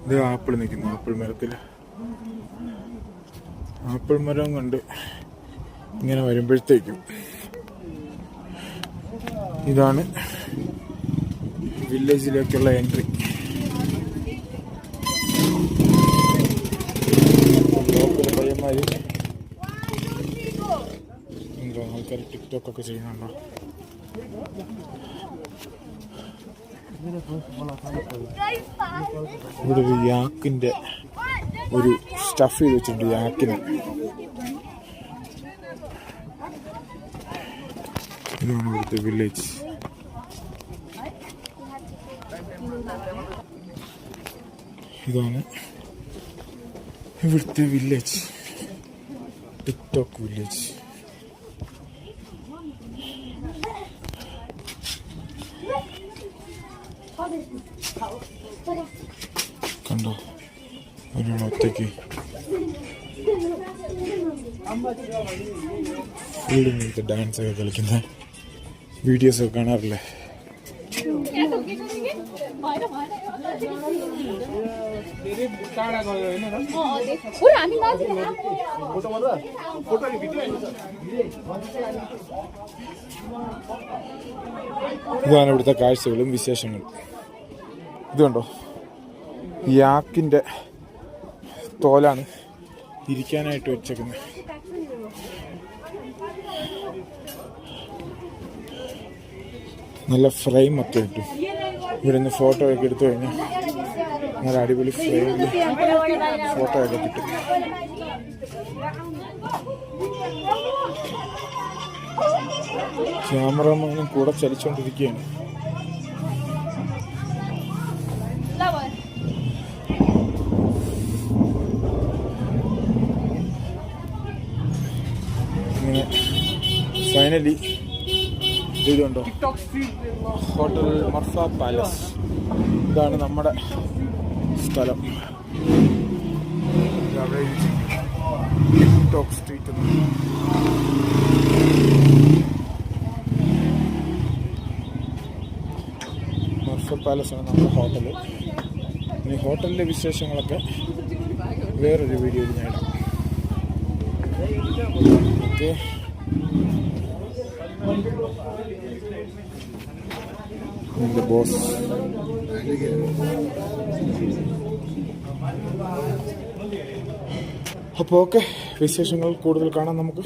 ഇത് ആപ്പിൾ നിൽക്കുന്നു. ആപ്പിൾ മരത്തിൽ ആപ്പിൾ മരം കണ്ട് ഇങ്ങനെ വരുമ്പോഴത്തേക്കും ഇതാണ് വില്ലേജിലേക്കുള്ള എൻട്രി. ലോക്കൽ പയ്യന്മാർ എന്തോ ആൾക്കാർ ടിക്ടോക്ക് ഒക്കെ ചെയ്യുന്നുണ്ടോ? ഇവിടെ ഒരു യാക്കിൻ്റെ ഒരു സ്റ്റഫ് ചെയ്ത് വെച്ചിട്ടുണ്ട്. യാക്കിന് ഇതാണ് ഇവിടുത്തെ വില്ലേജ്. ഇതാണ് ഇവിടുത്തെ വില്ലേജ്, ടിക്ടോക്ക് വില്ലേജ്. കണ്ടോ ഒരാൾ ഒറ്റയ്ക്ക് ഫുള്ളിങ്ങനത്തെ ഡാൻസ് ഒക്കെ കളിക്കുന്ന വീഡിയോസ് ഒക്കെ കാണാറില്ലേ? ഇതാണ് ഇവിടുത്തെ കാഴ്ചകളും വിശേഷങ്ങളും. ഇതുണ്ടോ, യാക്കിൻ്റെ തോലാണ് ഇരിക്കാനായിട്ട് വെച്ചേക്കുന്നത്. നല്ല ഫ്രെയിം ഒക്കെ കിട്ടും. ഇവിടെ നിന്ന് ഫോട്ടോ ഒക്കെ എടുത്തു കഴിഞ്ഞാൽ നല്ല അടിപൊളി ഫ്രെയിമിൽ ഫോട്ടോ ഒക്കെ കിട്ടും. ക്യാമറമാനും കൂടെ ചലിച്ചുകൊണ്ടിരിക്കുകയാണ്. അങ്ങനെ ഫൈനലി ഇതുണ്ടോ, ഹോട്ടൽ മർഫ പാലസ്. ഇതാണ് നമ്മുടെ സ്ഥലം. TikTok street. മർഫ പാലസ് ആണ് നമ്മുടെ ഹോട്ടല്. ഇനി ഹോട്ടലിലെ വിശേഷങ്ങളൊക്കെ വേറൊരു വീഡിയോയിൽ ഞാൻ ഇടാം. Okay, boss. അപ്പോൾ ഓക്കെ, വിശേഷങ്ങൾ കൂടുതൽ കാണാം നമുക്ക്.